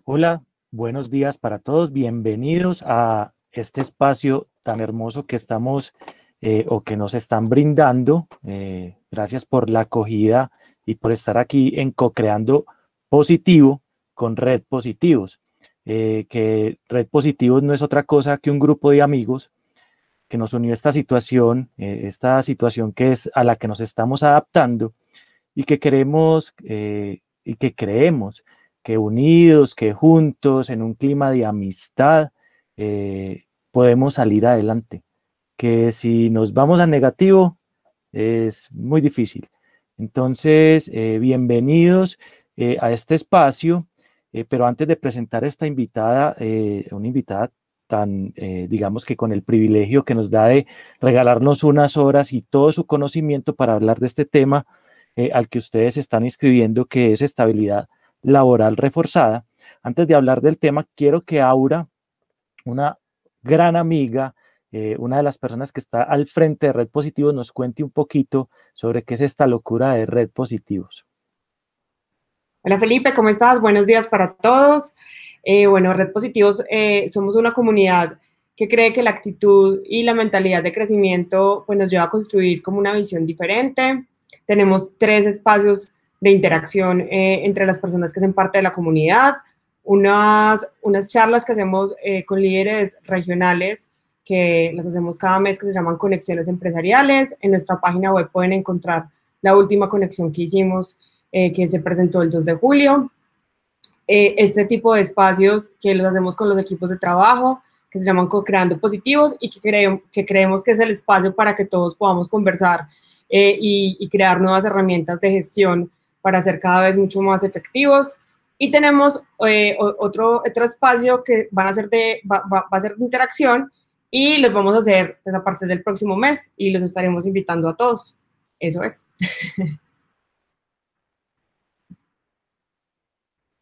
Hola, buenos días para todos. Bienvenidos a este espacio tan hermoso que estamos o que nos están brindando. Gracias por la acogida y por estar aquí en Co-Creando Positivo con Red Positivos. Que Red Positivos no es otra cosa que un grupo de amigos que nos unió a esta situación que es a la que nos estamos adaptando y que queremos y que creemos que unidos, que juntos, en un clima de amistad, podemos salir adelante. Que si nos vamos a negativo, es muy difícil. Entonces, bienvenidos a este espacio, pero antes de presentar esta invitada, una invitada tan, digamos que con el privilegio que nos da de regalarnos unas horas y todo su conocimiento para hablar de este tema al que ustedes están inscribiendo, que es estabilidad laboral reforzada. Antes de hablar del tema, quiero que Aura, una gran amiga, una de las personas que está al frente de Red Positivos, nos cuente un poquito sobre qué es esta locura de Red Positivos. Hola Felipe, ¿cómo estás? Buenos días para todos. Bueno, Red Positivos, somos una comunidad que cree que la actitud y la mentalidad de crecimiento pues, nos lleva a construir como una visión diferente. Tenemos 3 espacios de interacción entre las personas que hacen parte de la comunidad, unas charlas que hacemos con líderes regionales que las hacemos cada mes, que se llaman Conexiones Empresariales. En nuestra página web pueden encontrar la última conexión que hicimos, que se presentó el 2 de julio. Este tipo de espacios que los hacemos con los equipos de trabajo, que se llaman Co-Creando Positivos y que creemos que es el espacio para que todos podamos conversar y crear nuevas herramientas de gestión para ser cada vez mucho más efectivos. Y tenemos otro espacio que va a ser de interacción y los vamos a hacer pues, a partir del próximo mes y los estaremos invitando a todos. Eso es.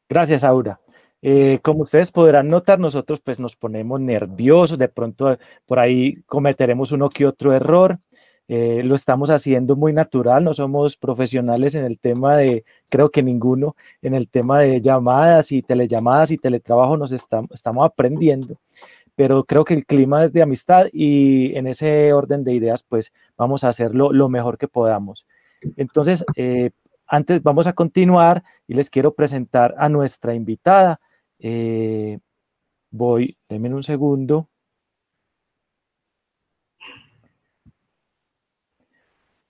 Gracias, Aura. Como ustedes podrán notar, nosotros pues nos ponemos nerviosos, de pronto por ahí cometeremos uno que otro error. Lo estamos haciendo muy natural, no somos profesionales en el tema de, creo que ninguno, en el tema de llamadas y teletrabajo estamos aprendiendo, pero creo que el clima es de amistad y en ese orden de ideas pues vamos a hacerlo lo mejor que podamos. Entonces, antes vamos a continuar y les quiero presentar a nuestra invitada. Denme un segundo.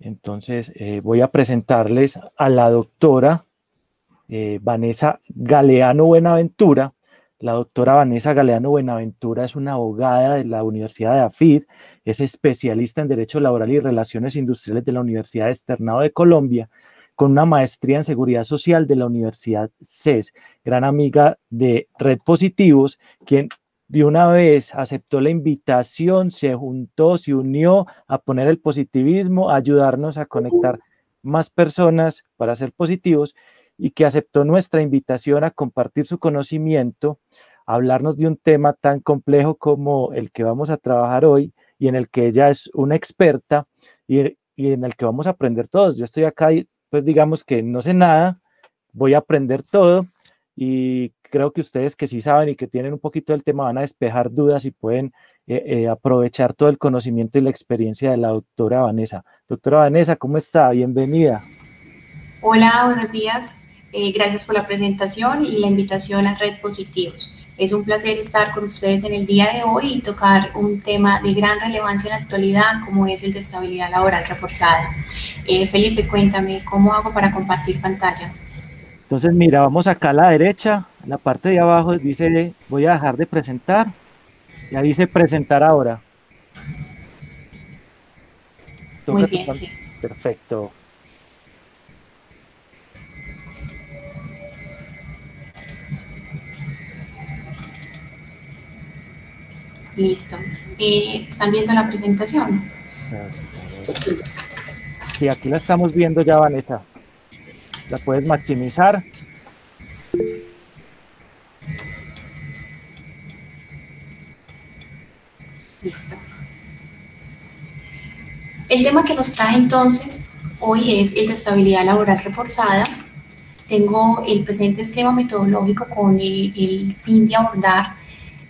Entonces, voy a presentarles a la doctora Vanessa Galeano Buenaventura. La doctora Vanessa Galeano Buenaventura es una abogada de la Universidad de AFID, es especialista en Derecho Laboral y Relaciones Industriales de la Universidad Externado de Colombia, con una maestría en Seguridad Social de la Universidad CES, gran amiga de Red Positivos, quien de una vez aceptó la invitación, se juntó, se unió a poner el positivismo, a ayudarnos a conectar más personas para ser positivos y que aceptó nuestra invitación a compartir su conocimiento, a hablarnos de un tema tan complejo como el que vamos a trabajar hoy y en el que ella es una experta y en el que vamos a aprender todos. Yo estoy acá y pues digamos que no sé nada, voy a aprender todo y creo que ustedes que sí saben y que tienen un poquito del tema van a despejar dudas y pueden aprovechar todo el conocimiento y la experiencia de la doctora Vanessa. Doctora Vanessa, ¿cómo está? Bienvenida. Hola, buenos días. Gracias por la presentación y la invitación a Red Positivos. Es un placer estar con ustedes en el día de hoy y tocar un tema de gran relevancia en la actualidad como es el de estabilidad laboral reforzada. Felipe, cuéntame, ¿cómo hago para compartir pantalla? Entonces, mira, vamos acá a la derecha, en la parte de abajo dice, voy a dejar de presentar, ya dice presentar ahora. Muy bien, sí. Perfecto. Listo. ¿Están viendo la presentación? Sí, aquí la estamos viendo ya, Vanessa. La puedes maximizar. Listo. El tema que nos trae entonces hoy es el de estabilidad laboral reforzada tengo el presente esquema metodológico con el fin de abordar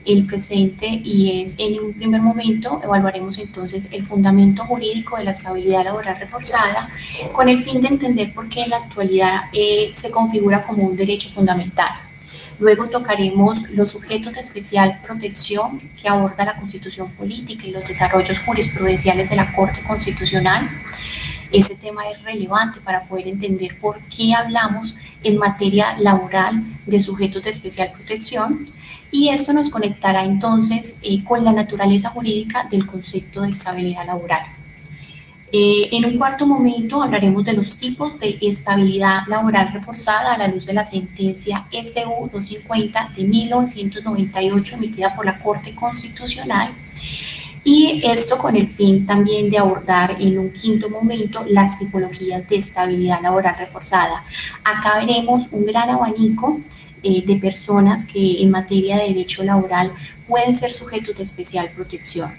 el presente, y es, en un primer momento evaluaremos entonces el fundamento jurídico de la estabilidad laboral reforzada, con el fin de entender por qué en la actualidad se configura como un derecho fundamental. Luego tocaremos los sujetos de especial protección que aborda la Constitución Política y los desarrollos jurisprudenciales de la Corte Constitucional. Este tema es relevante para poder entender por qué hablamos en materia laboral de sujetos de especial protección, y esto nos conectará entonces con la naturaleza jurídica del concepto de estabilidad laboral. En un cuarto momento hablaremos de los tipos de estabilidad laboral reforzada a la luz de la sentencia SU 250 de 1998 emitida por la Corte Constitucional, y esto con el fin también de abordar en un quinto momento las tipologías de estabilidad laboral reforzada. Acá veremos un gran abanico de personas que en materia de derecho laboral pueden ser sujetos de especial protección.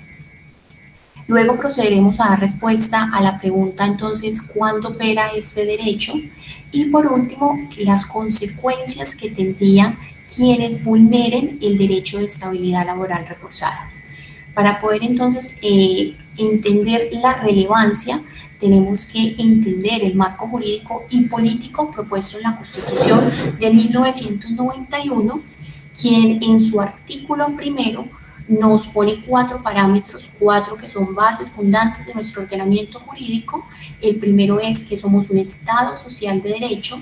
Luego procederemos a dar respuesta a la pregunta entonces, ¿cuándo opera este derecho? Y por último, las consecuencias que tendrían quienes vulneren el derecho de estabilidad laboral reforzada. Para poder entonces entender la relevancia, tenemos que entender el marco jurídico y político propuesto en la Constitución de 1991, quien en su artículo primero nos pone 4 parámetros, 4 que son bases fundantes de nuestro ordenamiento jurídico. El primero es que somos un Estado social de derecho.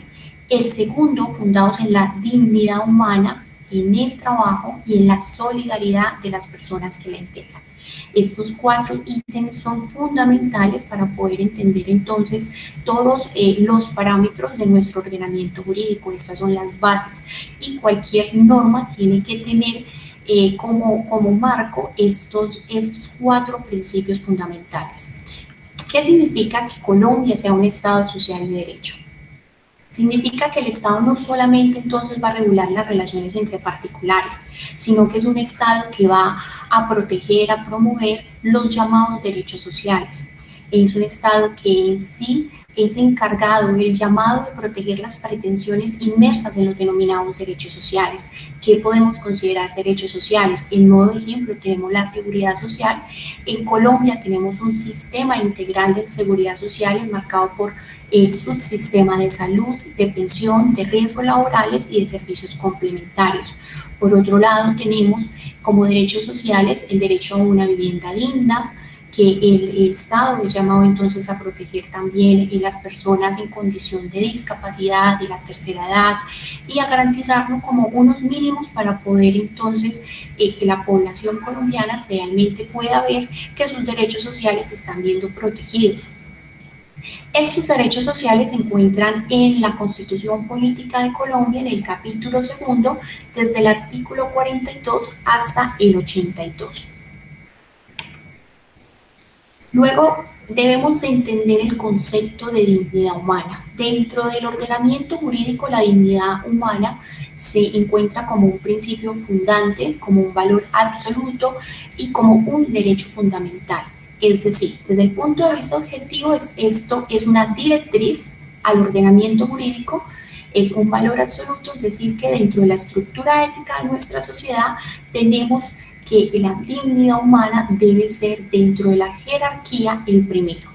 El segundo, fundados en la dignidad humana, en el trabajo y en la solidaridad de las personas que la integran. Estos 4 ítems son fundamentales para poder entender entonces todos los parámetros de nuestro ordenamiento jurídico. Estas son las bases, y cualquier norma tiene que tener como marco estos 4 principios fundamentales. ¿Qué significa que Colombia sea un Estado social de derecho? Significa que el Estado no solamente entonces va a regular las relaciones entre particulares, sino que es un Estado que va a proteger, a promover los llamados derechos sociales. Es un Estado que en sí es encargado del llamado de proteger las pretensiones inmersas en los denominados derechos sociales. ¿Qué podemos considerar derechos sociales? En modo de ejemplo tenemos la seguridad social. En Colombia tenemos un sistema integral de seguridad social enmarcado por el subsistema de salud, de pensión, de riesgos laborales y de servicios complementarios. Por otro lado, tenemos como derechos sociales el derecho a una vivienda digna, que el Estado es llamado entonces a proteger también a las personas en condición de discapacidad, de la tercera edad, y a garantizarnos como unos mínimos para poder entonces que la población colombiana realmente pueda ver que sus derechos sociales se están viendo protegidos. Estos derechos sociales se encuentran en la Constitución Política de Colombia, en el capítulo 2, desde el artículo 42 hasta el 82. Luego, debemos de entender el concepto de dignidad humana. Dentro del ordenamiento jurídico, la dignidad humana se encuentra como un principio fundante, como un valor absoluto y como un derecho fundamental. Es decir, desde el punto de vista objetivo, esto es una directriz al ordenamiento jurídico, es un valor absoluto, es decir, que dentro de la estructura ética de nuestra sociedad tenemos que la dignidad humana debe ser dentro de la jerarquía el primero.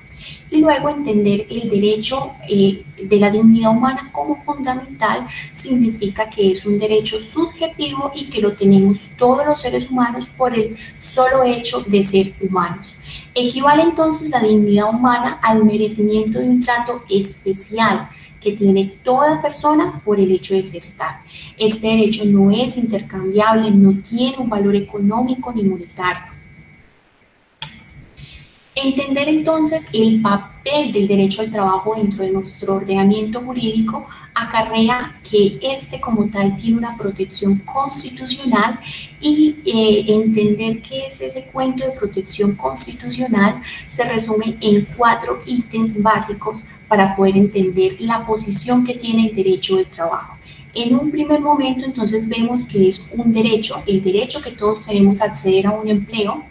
Y luego entender el derecho de la dignidad humana como fundamental significa que es un derecho subjetivo y que lo tenemos todos los seres humanos por el solo hecho de ser humanos. Equivale entonces la dignidad humana al merecimiento de un trato especial que tiene toda persona por el hecho de ser tal. Este derecho no es intercambiable, no tiene un valor económico ni monetario. Entender entonces el papel del derecho al trabajo dentro de nuestro ordenamiento jurídico acarrea que este como tal tiene una protección constitucional, y entender qué es ese cuento de protección constitucional se resume en 4 ítems básicos para poder entender la posición que tiene el derecho del trabajo. En un primer momento entonces vemos que es un derecho, el derecho que todos tenemos a acceder a un empleo.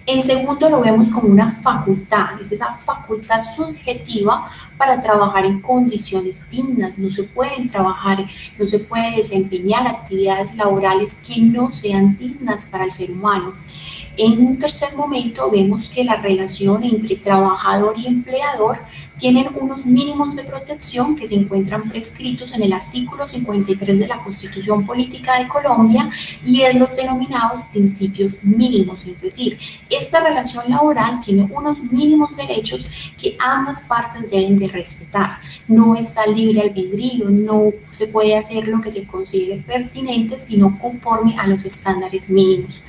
En segundo, lo vemos como una facultad, es esa facultad subjetiva para trabajar en condiciones dignas. No se pueden trabajar, no se puede desempeñar actividades laborales que no sean dignas para el ser humano. En un tercer momento vemos que la relación entre trabajador y empleador tienen unos mínimos de protección que se encuentran prescritos en el artículo 53 de la Constitución Política de Colombia y en los denominados principios mínimos, es decir, esta relación laboral tiene unos mínimos derechos que ambas partes deben de respetar. No está libre albedrío, no se puede hacer lo que se considere pertinente, sino conforme a los estándares mínimos.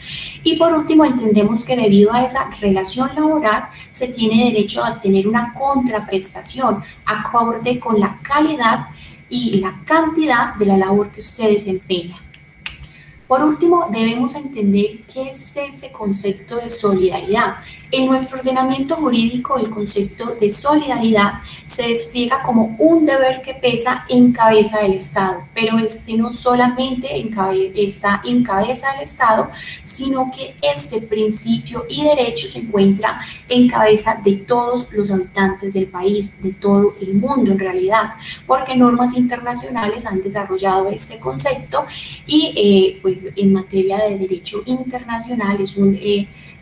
Y por último, entendemos que debido a esa relación laboral se tiene derecho a tener una contraprestación acorde con la calidad y la cantidad de la labor que usted desempeña. Por último, debemos entender qué es ese concepto de solidaridad. En nuestro ordenamiento jurídico, el concepto de solidaridad se despliega como un deber que pesa en cabeza del Estado, pero este no solamente está en cabeza del Estado, sino que este principio y derecho se encuentra en cabeza de todos los habitantes del país, de todo el mundo en realidad, porque normas internacionales han desarrollado este concepto y pues en materia de derecho internacional es un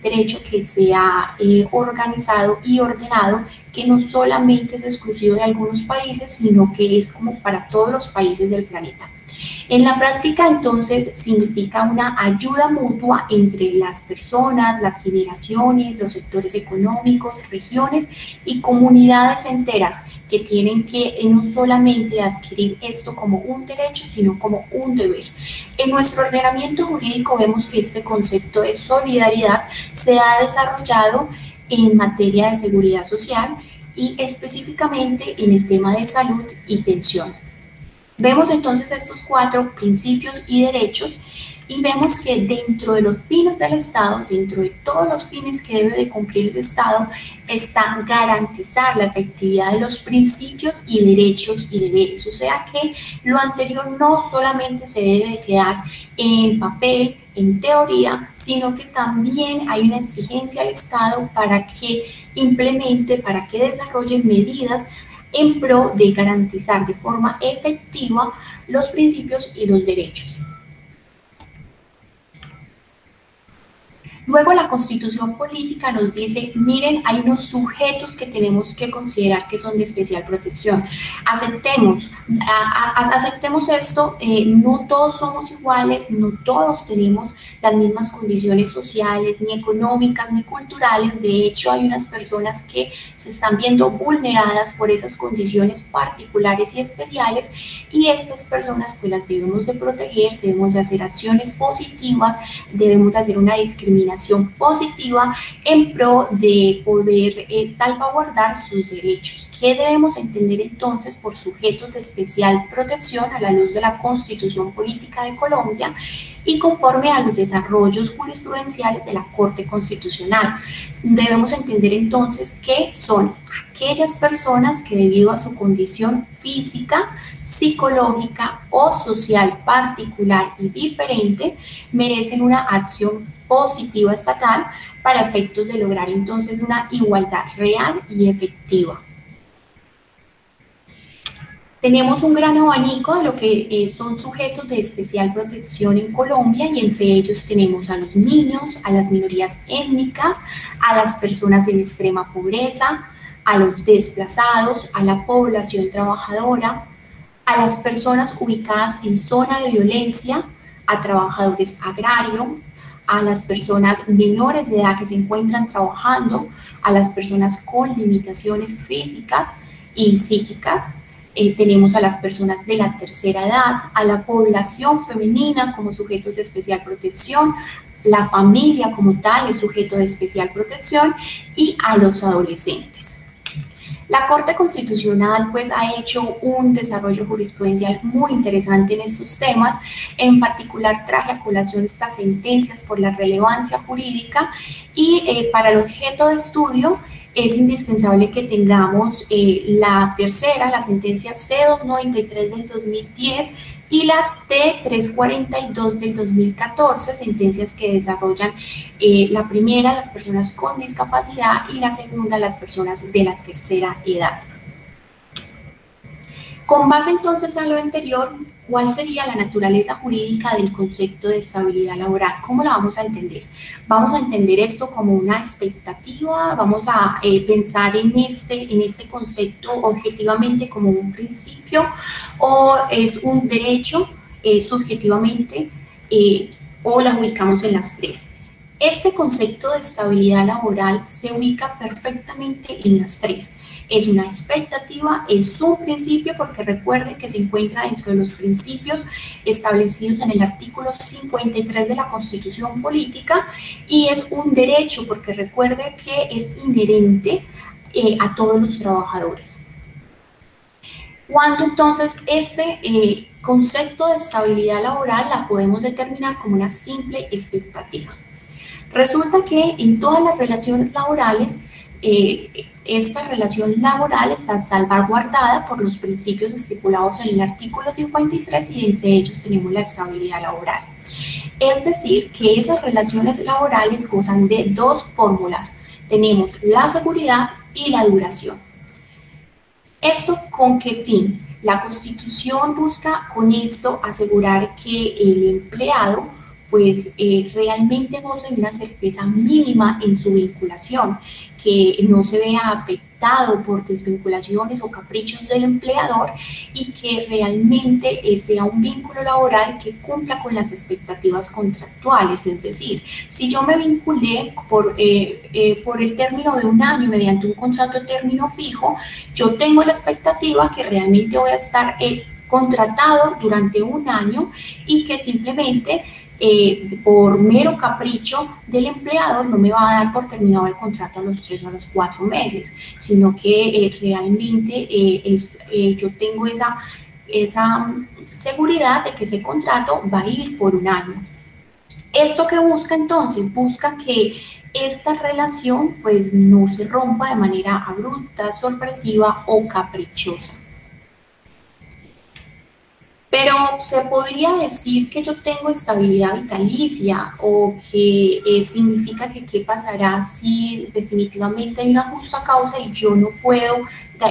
derecho que se ha organizado y ordenado, que no solamente es exclusivo de algunos países, sino que es como para todos los países del planeta. En la práctica, entonces, significa una ayuda mutua entre las personas, las generaciones, los sectores económicos, regiones y comunidades enteras que tienen que no solamente adquirir esto como un derecho, sino como un deber. En nuestro ordenamiento jurídico vemos que este concepto de solidaridad se ha desarrollado en materia de seguridad social y específicamente en el tema de salud y pensión. Vemos entonces estos 4 principios y derechos y vemos que dentro de los fines del Estado, dentro de todos los fines que debe de cumplir el Estado, está garantizar la efectividad de los principios y derechos y deberes. O sea que lo anterior no solamente se debe de quedar en papel, en teoría, sino que también hay una exigencia al Estado para que implemente, para que desarrolle medidas en pro de garantizar de forma efectiva los principios y los derechos. Luego la Constitución Política nos dice, miren, hay unos sujetos que tenemos que considerar que son de especial protección. Aceptemos esto, no todos somos iguales, no todos tenemos las mismas condiciones sociales, ni económicas, ni culturales. De hecho, hay unas personas que se están viendo vulneradas por esas condiciones particulares y especiales, y estas personas pues las debemos de proteger, debemos de hacer acciones positivas, debemos de hacer una discriminación positiva en pro de poder salvaguardar sus derechos. ¿Qué debemos entender entonces por sujetos de especial protección a la luz de la Constitución Política de Colombia y conforme a los desarrollos jurisprudenciales de la Corte Constitucional? Debemos entender entonces que son aquellas personas que debido a su condición física, psicológica o social particular y diferente merecen una acción positiva estatal para efectos de lograr entonces una igualdad real y efectiva. Tenemos un gran abanico de lo que son sujetos de especial protección en Colombia, y entre ellos tenemos a los niños, a las minorías étnicas, a las personas en extrema pobreza, a los desplazados, a la población trabajadora, a las personas ubicadas en zona de violencia, a trabajadores agrarios, a las personas menores de edad que se encuentran trabajando, a las personas con limitaciones físicas y psíquicas. Tenemos a las personas de la tercera edad, a la población femenina como sujetos de especial protección, la familia como tal es sujeto de especial protección, y a los adolescentes. La Corte Constitucional pues ha hecho un desarrollo jurisprudencial muy interesante en estos temas. En particular traje a colación estas sentencias por la relevancia jurídica, y para el objeto de estudio es indispensable que tengamos la tercera, la sentencia C-293 del 2010 y la T-342 del 2014, sentencias que desarrollan la primera, las personas con discapacidad, y la segunda, las personas de la tercera edad. Con base entonces a lo anterior, ¿cuál sería la naturaleza jurídica del concepto de estabilidad laboral? ¿Cómo la vamos a entender? Vamos a entender esto como una expectativa, vamos a pensar en este concepto objetivamente como un principio, o es un derecho subjetivamente, o las ubicamos en las tres. Este concepto de estabilidad laboral se ubica perfectamente en las tres. Es una expectativa, es un principio, porque recuerden que se encuentra dentro de los principios establecidos en el artículo 53 de la Constitución Política, y es un derecho, porque recuerde que es inherente a todos los trabajadores. Cuando entonces este concepto de estabilidad laboral la podemos determinar como una simple expectativa. Resulta que en todas las relaciones laborales, esta relación laboral está salvaguardada por los principios estipulados en el artículo 53, y entre ellos tenemos la estabilidad laboral. Es decir, que esas relaciones laborales gozan de dos fórmulas. Tenemos la seguridad y la duración. ¿Esto con qué fin? La Constitución busca con esto asegurar que el empleado pues realmente goce de una certeza mínima en su vinculación, que no se vea afectado por desvinculaciones o caprichos del empleador, y que realmente sea un vínculo laboral que cumpla con las expectativas contractuales. Es decir, si yo me vinculé por el término de un año mediante un contrato de término fijo, yo tengo la expectativa que realmente voy a estar contratado durante un año, y que simplemente por mero capricho del empleador no me va a dar por terminado el contrato a los 3 o a los 4 meses, sino que realmente yo tengo esa seguridad de que ese contrato va a ir por un año. ¿Esto qué busca entonces? Busca que esta relación pues no se rompa de manera abrupta, sorpresiva o caprichosa. Pero se podría decir que yo tengo estabilidad vitalicia, o que significa que qué pasará si definitivamente hay una justa causa y yo no puedo,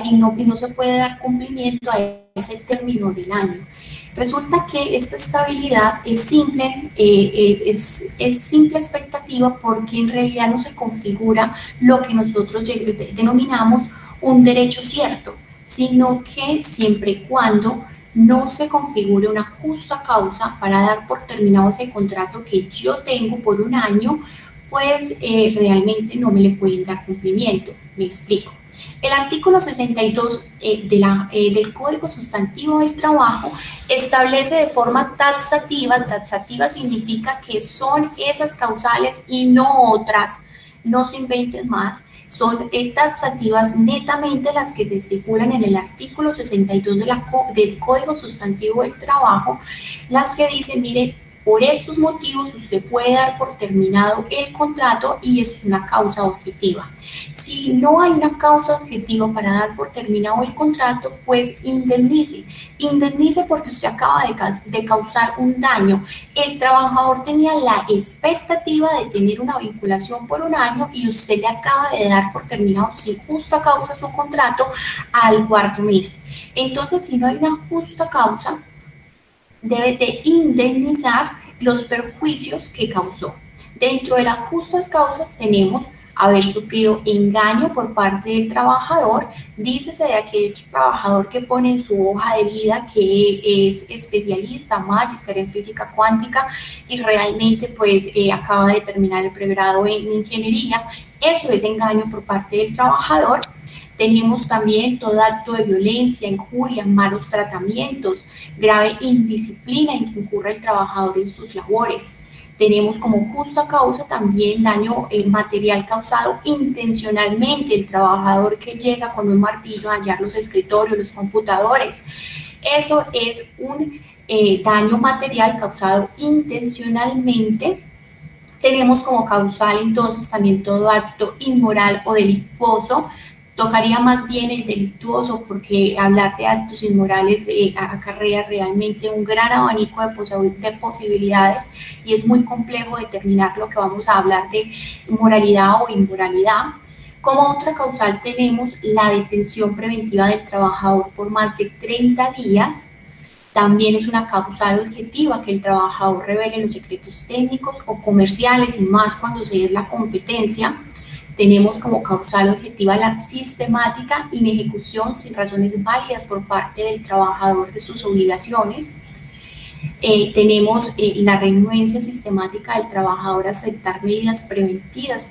y no se puede dar cumplimiento a ese término del año. Resulta que esta estabilidad es simple, es simple expectativa, porque en realidad no se configura lo que nosotros denominamos un derecho cierto, sino que siempre y cuando no se configure una justa causa para dar por terminado ese contrato que yo tengo por un año, pues realmente no me le pueden dar cumplimiento. Me explico. El artículo 62 del Código Sustantivo del Trabajo establece de forma taxativa. Taxativa significa que son esas causales y no otras, no se inventen más. Son taxativas netamente las que se estipulan en el artículo 62 del Código Sustantivo del Trabajo, las que dicen, mire, por estos motivos usted puede dar por terminado el contrato, y eso es una causa objetiva. Si no hay una causa objetiva para dar por terminado el contrato, pues indemnice. Indemnice porque usted acaba de causar un daño. El trabajador tenía la expectativa de tener una vinculación por un año, y usted le acaba de dar por terminado sin justa causa su contrato al 4º mes. Entonces, si no hay una justa causa, debe de indemnizar los perjuicios que causó. Dentro de las justas causas tenemos haber sufrido engaño por parte del trabajador. Dícese de aquel trabajador que pone en su hoja de vida que es especialista, magíster en física cuántica, y realmente pues acaba de terminar el pregrado en ingeniería. Eso es engaño por parte del trabajador. Tenemos también todo acto de violencia, injuria, malos tratamientos, grave indisciplina en que incurre el trabajador en sus labores. Tenemos como justa causa también daño material causado intencionalmente, el trabajador que llega con un martillo a dañar los escritorios, los computadores. Eso es un daño material causado intencionalmente. Tenemos como causal entonces también todo acto inmoral o delictuoso. Tocaría más bien el delictuoso, porque hablar de actos inmorales acarrea realmente un gran abanico de posibilidades, y es muy complejo determinar lo que vamos a hablar de moralidad o inmoralidad. Como otra causal tenemos la detención preventiva del trabajador por más de 30 días. También es una causal objetiva que el trabajador revele los secretos técnicos o comerciales, y más cuando se es la competencia. Tenemos como causal objetiva la sistemática inejecución sin razones válidas por parte del trabajador de sus obligaciones. Tenemos la renuencia sistemática del trabajador a aceptar medidas preventivas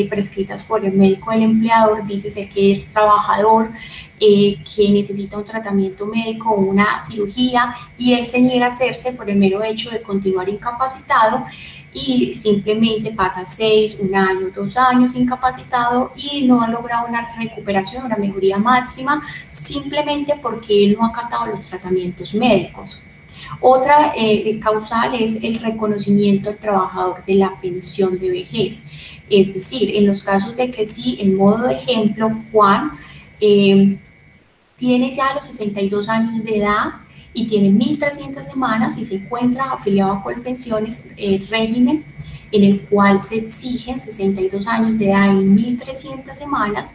prescritas por el médico del empleador. Dícese que el trabajador que necesita un tratamiento médico o una cirugía y él se niega a hacerse por el mero hecho de continuar incapacitado, y simplemente pasa 6, 1 año, 2 años incapacitado y no ha logrado una recuperación, una mejoría máxima, simplemente porque él no ha acatado los tratamientos médicos. Otra causal es el reconocimiento al trabajador de la pensión de vejez. Es decir, en los casos de que sí, en modo de ejemplo, Juan tiene ya los 62 años de edad y tiene 1.300 semanas y se encuentra afiliado a Colpensiones, régimen en el cual se exigen 62 años de edad y 1.300 semanas,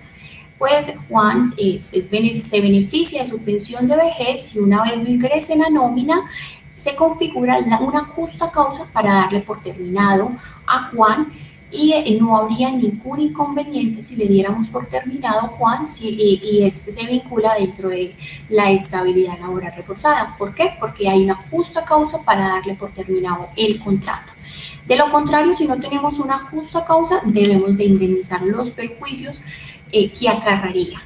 pues Juan se beneficia de su pensión de vejez, y una vez lo ingrese en la nómina, se configura una justa causa para darle por terminado a Juan, y no habría ningún inconveniente si le diéramos por terminado a Juan y este se vincula dentro de la estabilidad laboral reforzada. ¿Por qué? Porque hay una justa causa para darle por terminado el contrato. De lo contrario, si no tenemos una justa causa, debemos de indemnizar los perjuicios que acarrearía.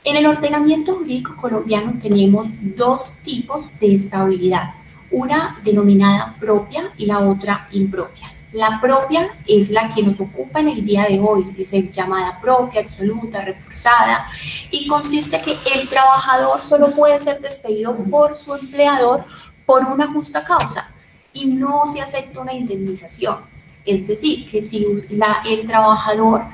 En el ordenamiento jurídico colombiano tenemos 2 tipos de estabilidad, una denominada propia y la otra impropia. La propia es la que nos ocupa en el día de hoy, es llamada propia, absoluta, reforzada, y consiste que el trabajador solo puede ser despedido por su empleador por una justa causa y no se acepta una indemnización. Es decir, que si el trabajador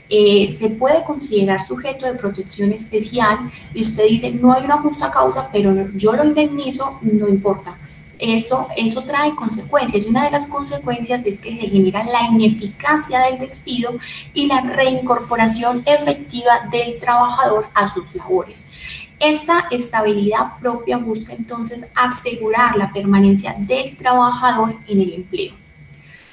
se puede considerar sujeto de protección especial y usted dice no hay una justa causa, pero yo lo indemnizo, no importa. Eso trae consecuencias, y una de las consecuencias es que se genera la ineficacia del despido y la reincorporación efectiva del trabajador a sus labores. Esta estabilidad propia busca entonces asegurar la permanencia del trabajador en el empleo.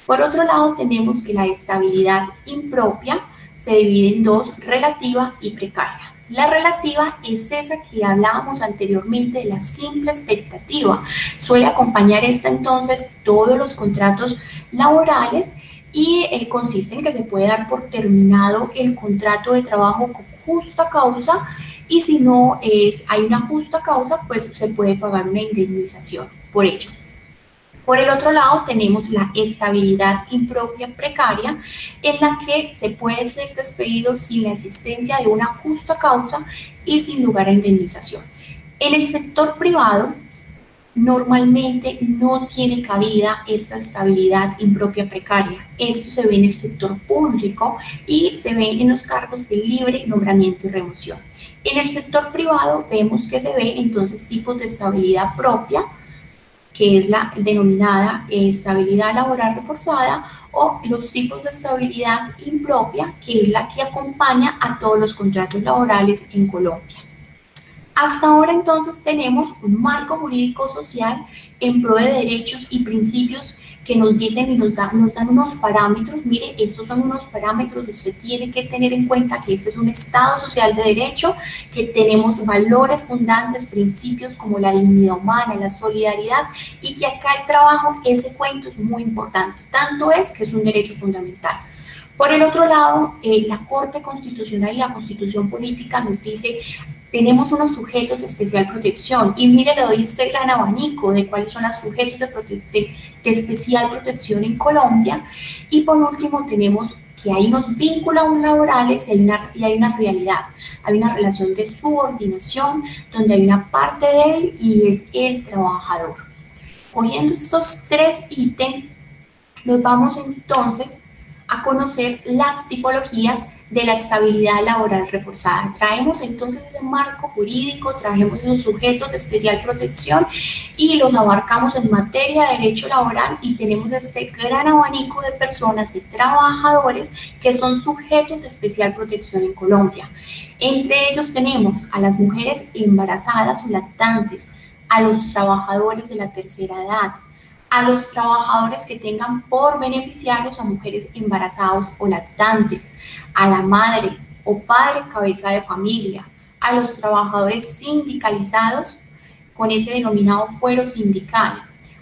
Por otro lado, tenemos que la estabilidad impropia se divide en 2, relativa y precaria. La relativa es esa que hablábamos anteriormente de la simple expectativa. Suele acompañar esta entonces todos los contratos laborales y consiste en que se puede dar por terminado el contrato de trabajo con justa causa, y si no hay una justa causa, pues se puede pagar una indemnización por ello. Por el otro lado, tenemos la estabilidad impropia precaria, en la que se puede ser despedido sin la existencia de una justa causa y sin lugar a indemnización. En el sector privado, normalmente no tiene cabida esta estabilidad impropia precaria. Esto se ve en el sector público y se ve en los cargos de libre nombramiento y remoción. En el sector privado vemos que se ve entonces tipos de estabilidad propia, que es la denominada estabilidad laboral reforzada, o los tipos de estabilidad impropia, que es la que acompaña a todos los contratos laborales en Colombia. Hasta ahora entonces tenemos un marco jurídico social en pro de derechos y principios que nos dicen y nos dan unos parámetros. Mire, estos son unos parámetros, usted tiene que tener en cuenta que este es un Estado social de derecho, que tenemos valores fundantes, principios como la dignidad humana, la solidaridad, y que acá el trabajo, ese cuento es muy importante, tanto es que es un derecho fundamental. Por el otro lado, la Corte Constitucional y la Constitución Política nos dice: tenemos unos sujetos de especial protección, y mire, le doy este gran abanico de cuáles son los sujetos de especial protección en Colombia. Y por último tenemos que hay unos vínculos laborales y hay una realidad, hay una relación de subordinación donde hay una parte de él y es el trabajador. Cogiendo estos 3 ítems, nos vamos entonces a conocer las tipologías de la estabilidad laboral reforzada. Traemos entonces ese marco jurídico, traemos esos sujetos de especial protección y los abarcamos en materia de derecho laboral y tenemos este gran abanico de personas, de trabajadores que son sujetos de especial protección en Colombia. Entre ellos tenemos a las mujeres embarazadas o lactantes, a los trabajadores de la tercera edad, a los trabajadores que tengan por beneficiarios a mujeres embarazadas o lactantes, a la madre o padre cabeza de familia, a los trabajadores sindicalizados con ese denominado fuero sindical,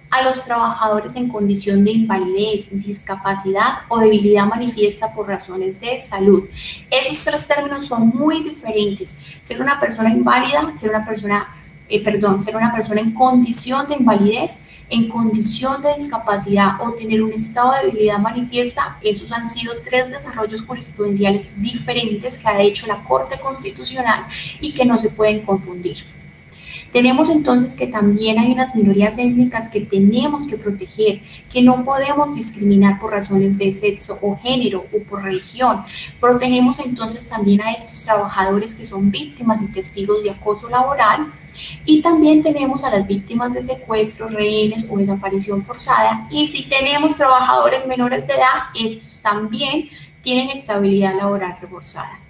a los trabajadores en condición de invalidez, discapacidad o debilidad manifiesta por razones de salud. Esos tres términos son muy diferentes. Ser una persona inválida, ser una persona en condición de invalidez, en condición de discapacidad o tener un estado de debilidad manifiesta, esos han sido tres desarrollos jurisprudenciales diferentes que ha hecho la Corte Constitucional y que no se pueden confundir. Tenemos entonces que también hay unas minorías étnicas que tenemos que proteger, que no podemos discriminar por razones de sexo o género o por religión. Protegemos entonces también a estos trabajadores que son víctimas y testigos de acoso laboral. Y también tenemos a las víctimas de secuestro, rehenes o desaparición forzada. Y si tenemos trabajadores menores de edad, estos también tienen estabilidad laboral reforzada.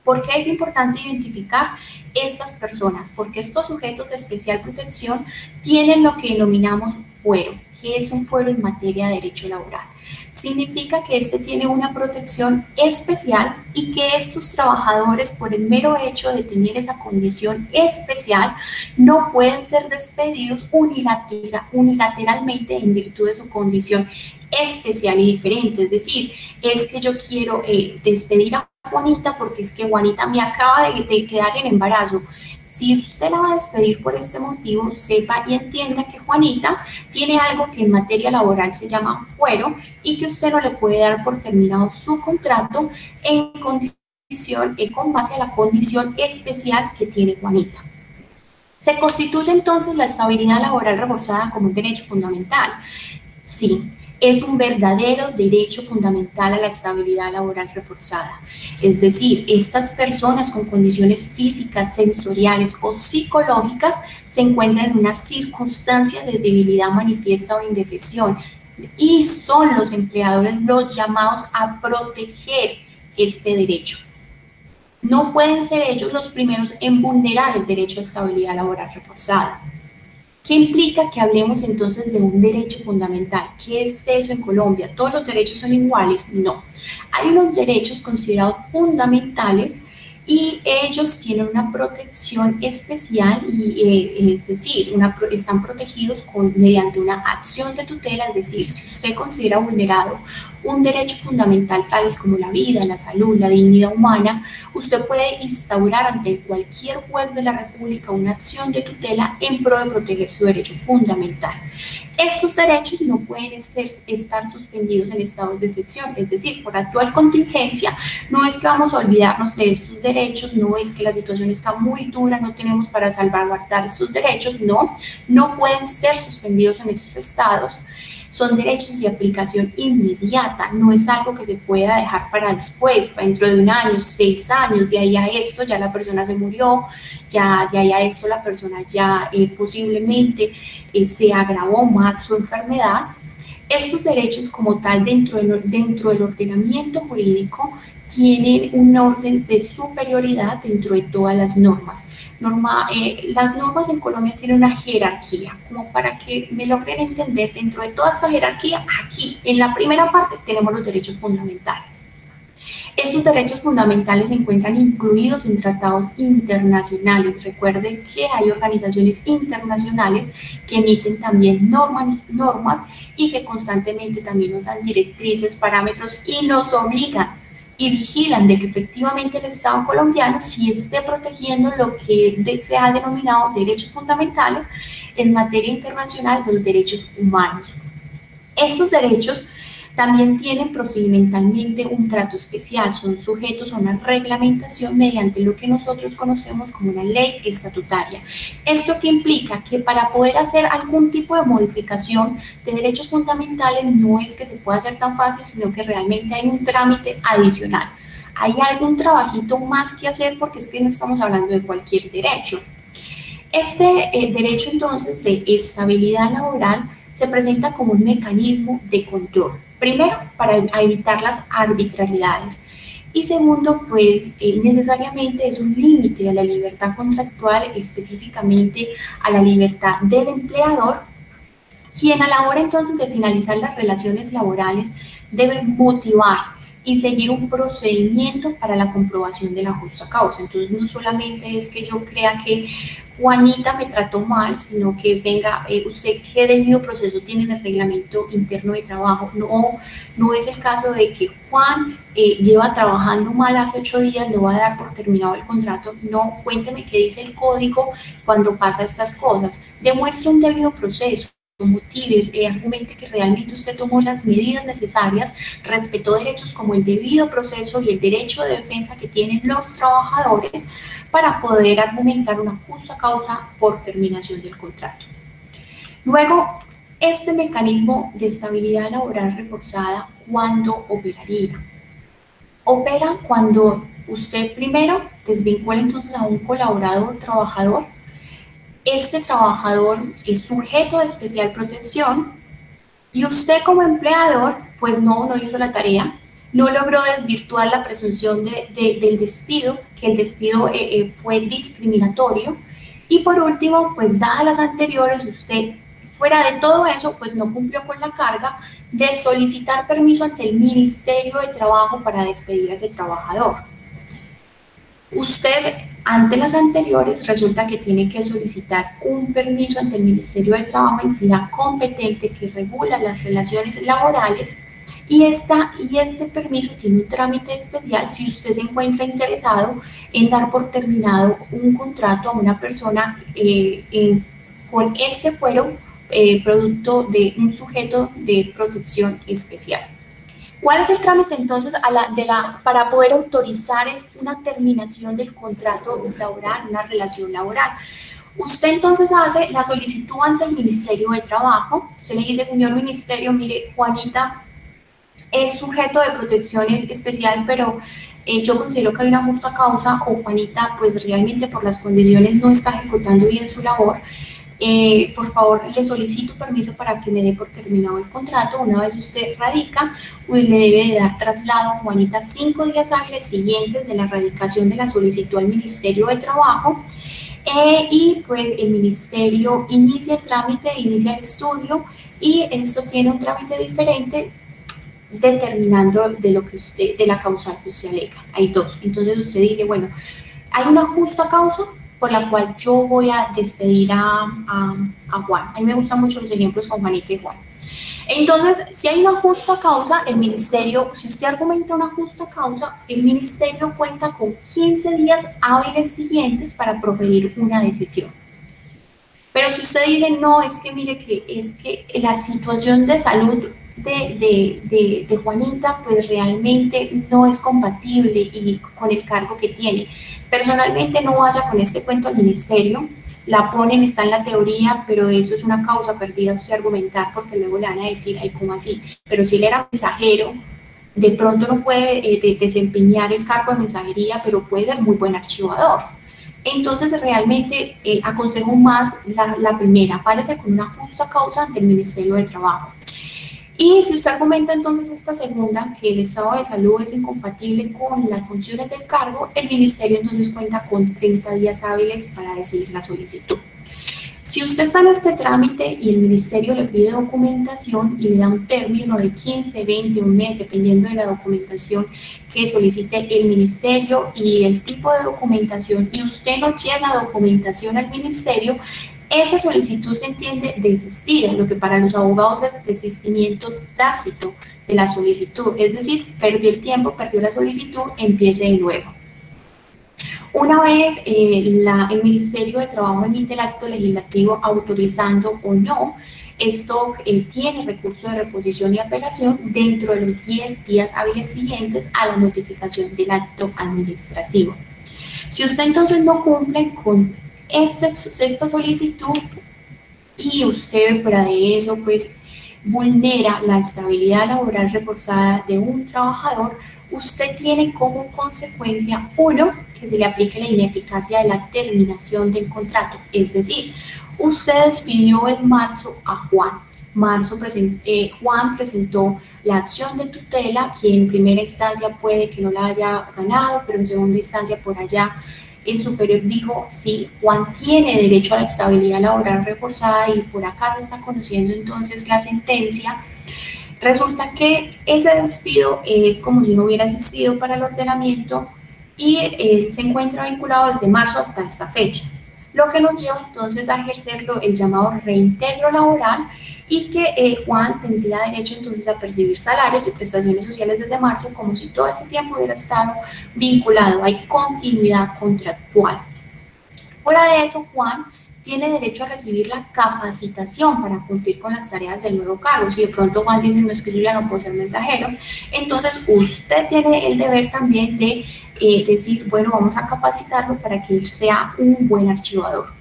¿Por qué es importante identificar estas personas? Porque estos sujetos de especial protección tienen lo que denominamos fuero. ¿Qué es un fuero en materia de derecho laboral? Significa que este tiene una protección especial y que estos trabajadores, por el mero hecho de tener esa condición especial, no pueden ser despedidos unilateralmente en virtud de su condición especial y diferente. Es decir, es que yo quiero despedir a Juanita porque es que Juanita me acaba de quedar en embarazo. Si usted la va a despedir por este motivo, sepa y entienda que Juanita tiene algo que en materia laboral se llama fuero y que usted no le puede dar por terminado su contrato con base a la condición especial que tiene Juanita. ¿Se constituye entonces la estabilidad laboral reforzada como un derecho fundamental? Sí. Es un verdadero derecho fundamental a la estabilidad laboral reforzada. Es decir, estas personas con condiciones físicas, sensoriales o psicológicas se encuentran en unas circunstancias de debilidad manifiesta o indefensión y son los empleadores los llamados a proteger este derecho. No pueden ser ellos los primeros en vulnerar el derecho a estabilidad laboral reforzada. ¿Qué implica que hablemos entonces de un derecho fundamental? ¿Qué es eso en Colombia? ¿Todos los derechos son iguales? No. Hay unos derechos considerados fundamentales y ellos tienen una protección especial, es decir, están protegidos mediante una acción de tutela. Es decir, si usted considera vulnerado un derecho fundamental tales como la vida, la salud, la dignidad humana, usted puede instaurar ante cualquier juez de la República una acción de tutela en pro de proteger su derecho fundamental. Estos derechos no pueden estar suspendidos en estados de excepción, es decir, por actual contingencia, no es que vamos a olvidarnos de estos derechos, no es que la situación está muy dura, no tenemos para salvaguardar estos derechos, no pueden ser suspendidos en esos estados. Son derechos de aplicación inmediata, no es algo que se pueda dejar para después, para dentro de un año, 6 años, de ahí a esto ya la persona se murió, ya de ahí a esto la persona ya posiblemente se agravó más su enfermedad. Estos derechos como tal dentro del ordenamiento jurídico tienen un orden de superioridad dentro de todas las normas. Las normas en Colombia tienen una jerarquía, como para que me logren entender, dentro de toda esta jerarquía, aquí en la primera parte tenemos los derechos fundamentales. Esos derechos fundamentales se encuentran incluidos en tratados internacionales. Recuerden que hay organizaciones internacionales que emiten también normas y que constantemente también nos dan directrices, parámetros y nos obligan y vigilan de que efectivamente el Estado colombiano sí esté protegiendo lo que se ha denominado derechos fundamentales en materia internacional de los derechos humanos. Estos derechos también tienen procedimentalmente un trato especial, son sujetos a una reglamentación mediante lo que nosotros conocemos como una ley estatutaria. ¿Esto qué implica? Que para poder hacer algún tipo de modificación de derechos fundamentales no es que se pueda hacer tan fácil, sino que realmente hay un trámite adicional. hay algún trabajito más que hacer porque es que no estamos hablando de cualquier derecho. Este derecho entonces de estabilidad laboral se presenta como un mecanismo de control. Primero, para evitar las arbitrariedades. Y segundo, pues necesariamente es un límite a la libertad contractual, específicamente a la libertad del empleador, quien a la hora entonces de finalizar las relaciones laborales debe motivar y seguir un procedimiento para la comprobación de la justa causa. Entonces no solamente es que yo crea que Juanita me trató mal, sino que venga, usted qué debido proceso tiene en el reglamento interno de trabajo. No es el caso de que Juan lleva trabajando mal hace 8 días, le voy a dar por terminado el contrato. No, cuénteme qué dice el código cuando pasa estas cosas. Demuestre un debido proceso, motive, argumente que realmente usted tomó las medidas necesarias, respetó derechos como el debido proceso y el derecho de defensa que tienen los trabajadores para poder argumentar una justa causa por terminación del contrato. Luego, este mecanismo de estabilidad laboral reforzada, ¿cuándo operaría? Opera cuando usted primero desvincula entonces a un colaborador, trabajador. Este trabajador es sujeto de especial protección y usted como empleador pues no hizo la tarea, no logró desvirtuar la presunción del despido, que el despido fue discriminatorio, y por último, pues dadas las anteriores, usted fuera de todo eso pues no cumplió con la carga de solicitar permiso ante el Ministerio de Trabajo para despedir a ese trabajador. Usted, ante las anteriores, resulta que tiene que solicitar un permiso ante el Ministerio de Trabajo, entidad competente que regula las relaciones laborales, y este permiso tiene un trámite especial si usted se encuentra interesado en dar por terminado un contrato a una persona con este fuero producto de un sujeto de protección especial. ¿Cuál es el trámite entonces para poder autorizar una terminación del contrato laboral, una relación laboral? Usted entonces hace la solicitud ante el Ministerio de Trabajo. Usted le dice, señor Ministerio, mire, Juanita es sujeto de protección especial, pero yo considero que hay una justa causa, o Juanita pues realmente por las condiciones no está ejecutando bien su labor. Por favor, le solicito permiso para que me dé por terminado el contrato. Una vez usted radica, pues le debe de dar traslado a Juanita 5 días hábiles siguientes de la radicación de la solicitud al Ministerio de Trabajo, y pues el Ministerio inicia el trámite, inicia el estudio, y esto tiene un trámite diferente determinando de la causal que usted alega. Hay dos. Entonces usted dice, bueno, hay una justa causa por la cual yo voy a despedir a Juan. A mí me gustan mucho los ejemplos con Juanita y Juan. Entonces, si hay una justa causa, el Ministerio, si usted argumenta una justa causa, el Ministerio cuenta con 15 días hábiles siguientes para proferir una decisión. Pero si usted dice, no, es que mire que es que la situación de salud de Juanita pues realmente no es compatible y con el cargo que tiene. Personalmente no vaya con este cuento al ministerio, la ponen, está en la teoría, pero eso es una causa perdida usted argumentar, porque luego le van a decir, ay, ¿cómo así? Pero si él era mensajero, de pronto no puede desempeñar el cargo de mensajería, pero puede ser muy buen archivador. Entonces realmente aconsejo más la primera, váyase con una justa causa ante el Ministerio de Trabajo. Y si usted argumenta entonces esta segunda, que el estado de salud es incompatible con las funciones del cargo, el ministerio entonces cuenta con 30 días hábiles para decidir la solicitud. Si usted está en este trámite y el ministerio le pide documentación y le da un término de 15, 20, un mes, dependiendo de la documentación que solicite el ministerio y el tipo de documentación, y usted no llega a documentación al ministerio, esa solicitud se entiende desistida, lo que para los abogados es desistimiento tácito de la solicitud, es decir, perdió el tiempo, perdió la solicitud, empiece de nuevo. Una vez el Ministerio de Trabajo emite el acto legislativo autorizando o no, esto tiene recurso de reposición y apelación dentro de los 10 días hábiles siguientes a la notificación del acto administrativo. Si usted entonces no cumple con esta solicitud y usted fuera de eso, pues vulnera la estabilidad laboral reforzada de un trabajador, usted tiene como consecuencia, uno, que se le aplique la ineficacia de la terminación del contrato. Es decir, usted despidió en marzo a Juan. Juan presentó la acción de tutela, que en primera instancia puede que no la haya ganado, pero en segunda instancia por allá el superior dijo, sí, Juan tiene derecho a la estabilidad laboral reforzada y por acá se está conociendo entonces la sentencia. Resulta que ese despido es como si no hubiera existido para el ordenamiento y él se encuentra vinculado desde marzo hasta esta fecha, lo que nos lleva entonces a ejercerlo el llamado reintegro laboral y que Juan tendría derecho entonces a percibir salarios y prestaciones sociales desde marzo como si todo ese tiempo hubiera estado vinculado, hay continuidad contractual. Fuera de eso, Juan tiene derecho a recibir la capacitación para cumplir con las tareas del nuevo cargo. Si de pronto Juan dice, no, es que yo ya no puedo ser mensajero, entonces usted tiene el deber también de decir, bueno, vamos a capacitarlo para que él sea un buen archivador.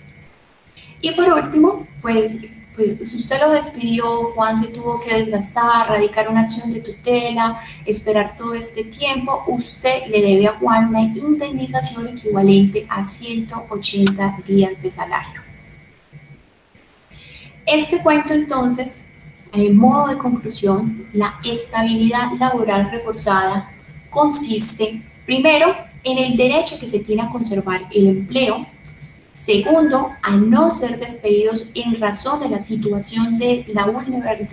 Y por último, pues si usted lo despidió, Juan se tuvo que desgastar, radicar una acción de tutela, esperar todo este tiempo, usted le debe a Juan una indemnización equivalente a 180 días de salario. Este cuento entonces, en modo de conclusión, la estabilidad laboral reforzada consiste, primero, en el derecho que se tiene a conservar el empleo. Segundo, a no ser despedidos en razón de la situación de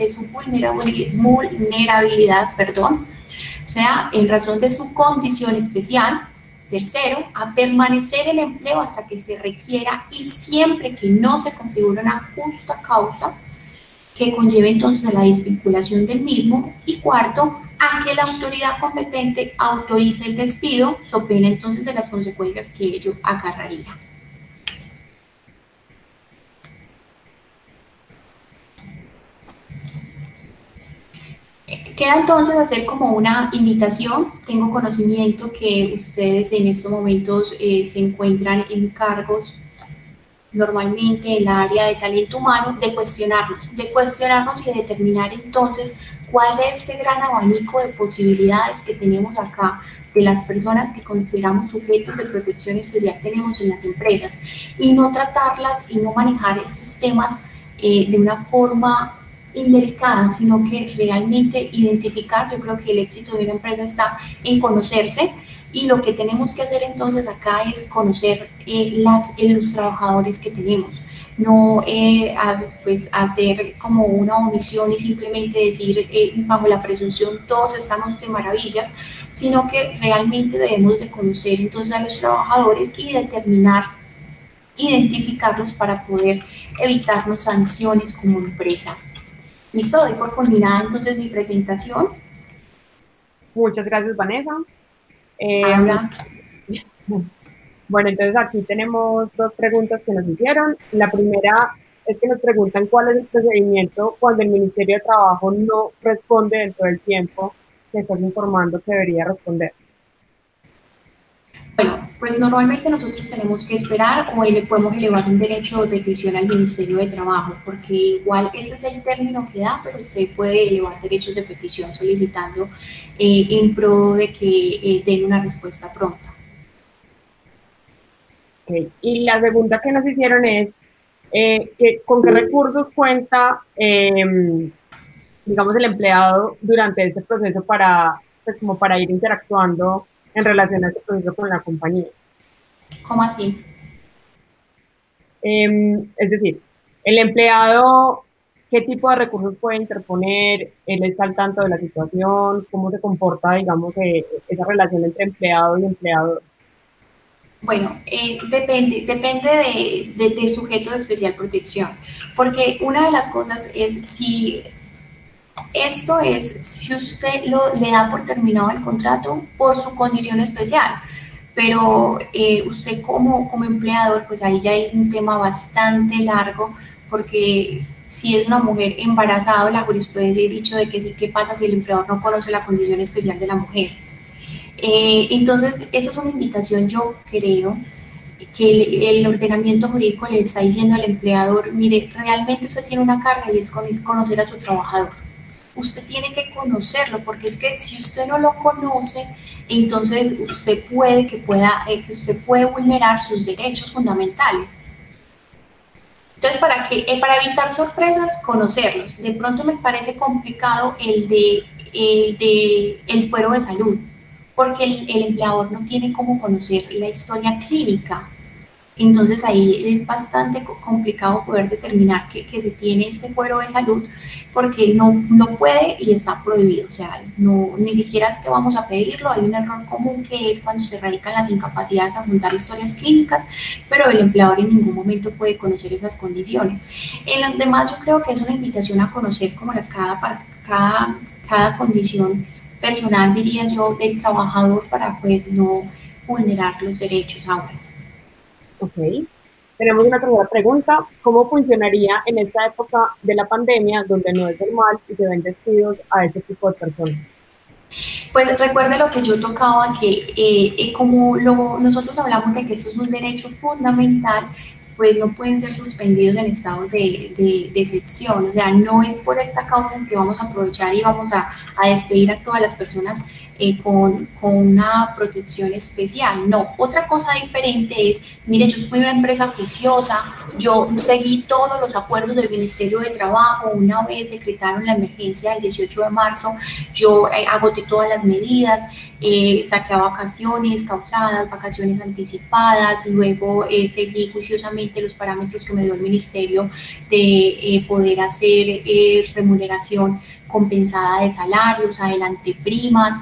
su vulnerabilidad, o sea, en razón de su condición especial. Tercero, a permanecer en empleo hasta que se requiera y siempre que no se configure una justa causa que conlleve entonces a la desvinculación del mismo. Y cuarto, a que la autoridad competente autorice el despido, so pena entonces de las consecuencias que ello acarrearía. Queda entonces hacer como una invitación. Tengo conocimiento que ustedes en estos momentos se encuentran en cargos normalmente en el área de talento humano, de cuestionarnos y de determinar entonces cuál es ese gran abanico de posibilidades que tenemos acá de las personas que consideramos sujetos de protección especial tenemos en las empresas y no tratarlas y no manejar estos temas de una forma indelicada, sino que realmente identificar. Yo creo que el éxito de una empresa está en conocerse y lo que tenemos que hacer entonces acá es conocer los trabajadores que tenemos, no pues hacer como una omisión y simplemente decir bajo la presunción todos estamos de maravillas, sino que realmente debemos de conocer entonces a los trabajadores y identificarlos para poder evitarnos sanciones como empresa. Listo, doy por culminada entonces mi presentación. Muchas gracias, Vanessa. Bueno, entonces aquí tenemos dos preguntas que nos hicieron. La primera es que nos preguntan cuál es el procedimiento cuando el Ministerio de Trabajo no responde dentro del tiempo que estás informando que debería responder. Bueno, pues normalmente nosotros tenemos que esperar o le podemos elevar un derecho de petición al Ministerio de Trabajo, porque igual ese es el término que da, pero usted puede elevar derechos de petición solicitando en pro de que den una respuesta pronta. Okay. Y la segunda que nos hicieron es con qué recursos cuenta, digamos, el empleado durante este proceso para, pues, como para ir interactuando en relación a este proceso con la compañía. ¿Cómo así? Es decir, el empleado, ¿qué tipo de recursos puede interponer? ¿Él está al tanto de la situación? ¿Cómo se comporta, digamos, esa relación entre empleado y empleador? Bueno, depende del sujeto de especial protección, porque una de las cosas es si usted le da por terminado el contrato por su condición especial, pero usted como empleador, pues ahí ya hay un tema bastante largo, porque si es una mujer embarazada, la jurisprudencia ha dicho de que sí, ¿qué pasa si el empleador no conoce la condición especial de la mujer? Entonces, esa es una invitación, yo creo, que el ordenamiento jurídico le está diciendo al empleador, mire, realmente usted tiene una carga y es conocer a su trabajador. Usted tiene que conocerlo, porque es que si usted no lo conoce, entonces usted usted puede vulnerar sus derechos fundamentales. Entonces, para evitar sorpresas, conocerlos. De pronto me parece complicado el fuero de salud, porque el empleador no tiene cómo conocer la historia clínica. Entonces ahí es bastante complicado poder determinar que se tiene este fuero de salud, porque no puede y está prohibido. O sea, ni siquiera es que vamos a pedirlo. Hay un error común que es cuando se radican las incapacidades a juntar historias clínicas, pero el empleador en ningún momento puede conocer esas condiciones. En las demás yo creo que es una invitación a conocer como cada condición personal, diría yo, del trabajador, para pues no vulnerar los derechos ahora. Ok. Tenemos una tercera pregunta. ¿Cómo funcionaría en esta época de la pandemia, donde no es normal y se ven despidos a este tipo de personas? Pues recuerde lo que yo tocaba, que nosotros hablamos de que esto es un derecho fundamental, pues no pueden ser suspendidos en estados de excepción. O sea, no es por esta causa en que vamos a aprovechar y vamos a despedir a todas las personas con una protección especial. No, otra cosa diferente es, mire, yo fui una empresa juiciosa, yo seguí todos los acuerdos del Ministerio de Trabajo. Una vez decretaron la emergencia del 18 de marzo, yo agoté todas las medidas, saqué a vacaciones causadas, vacaciones anticipadas, luego seguí juiciosamente los parámetros que me dio el Ministerio de poder hacer remuneración compensada de salarios, adelante primas.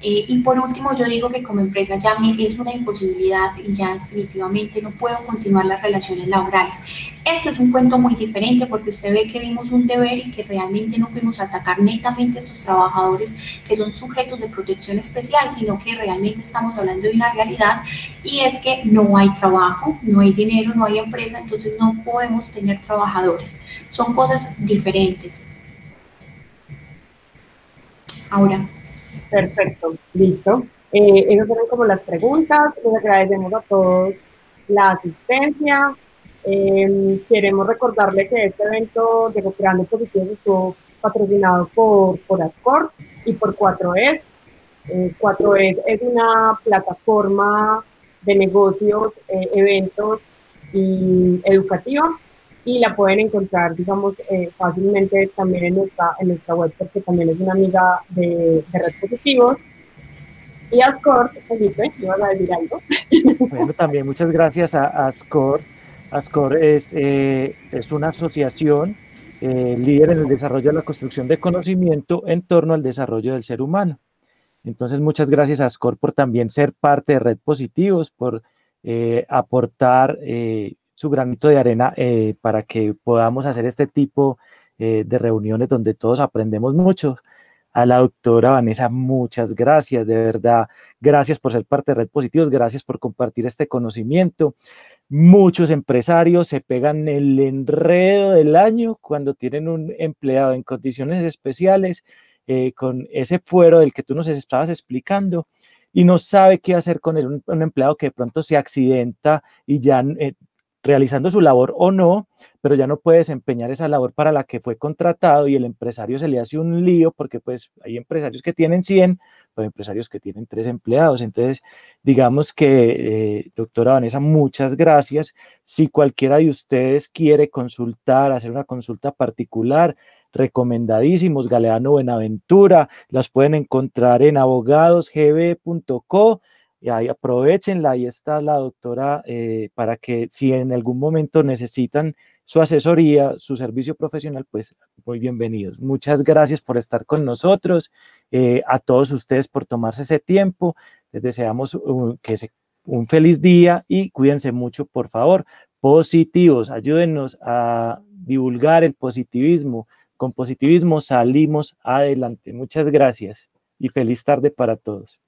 Y por último, yo digo que como empresa ya es una imposibilidad y ya definitivamente no puedo continuar las relaciones laborales. Este es un cuento muy diferente, porque usted ve que vimos un deber y que realmente no fuimos a atacar netamente a esos trabajadores que son sujetos de protección especial, sino que realmente estamos hablando de una realidad, y es que no hay trabajo, no hay dinero, no hay empresa, entonces no podemos tener trabajadores. Son cosas diferentes. Ahora. Perfecto, listo. Esas fueron como las preguntas. Les agradecemos a todos la asistencia. Queremos recordarle que este evento de Co-Creando Positivos estuvo patrocinado por Ascor y por 4Es. 4Es es una plataforma de negocios, eventos y educativa, y la pueden encontrar, digamos, fácilmente también en nuestra web, porque también es una amiga de Red Positivos. Y Ascor, Felipe, ¿me vas a decir algo? Bueno, también muchas gracias a Ascor. Ascor es una asociación líder en el desarrollo de la construcción de conocimiento en torno al desarrollo del ser humano. Entonces, muchas gracias a Ascor por también ser parte de Red Positivos, por aportar su granito de arena para que podamos hacer este tipo de reuniones donde todos aprendemos mucho. A la doctora Vanessa, muchas gracias, de verdad. Gracias por ser parte de Red Positivos, gracias por compartir este conocimiento. Muchos empresarios se pegan el enredo del año cuando tienen un empleado en condiciones especiales, con ese fuero del que tú nos estabas explicando, y no sabe qué hacer con un empleado que de pronto se accidenta y ya realizando su labor o no, pero ya no puede desempeñar esa labor para la que fue contratado, y el empresario se le hace un lío, porque pues hay empresarios que tienen 100, pero empresarios que tienen 3 empleados. Entonces, digamos que, doctora Vanessa, muchas gracias. Si cualquiera de ustedes quiere consultar, hacer una consulta particular, recomendadísimos, Galeano Buenaventura, las pueden encontrar en abogadosgb.co. Y ahí aprovechenla, ahí está la doctora, para que si en algún momento necesitan su asesoría, su servicio profesional, pues muy bienvenidos. Muchas gracias por estar con nosotros, a todos ustedes por tomarse ese tiempo. Les deseamos un feliz día y cuídense mucho, por favor. Positivos, ayúdennos a divulgar el positivismo. Con positivismo salimos adelante. Muchas gracias y feliz tarde para todos.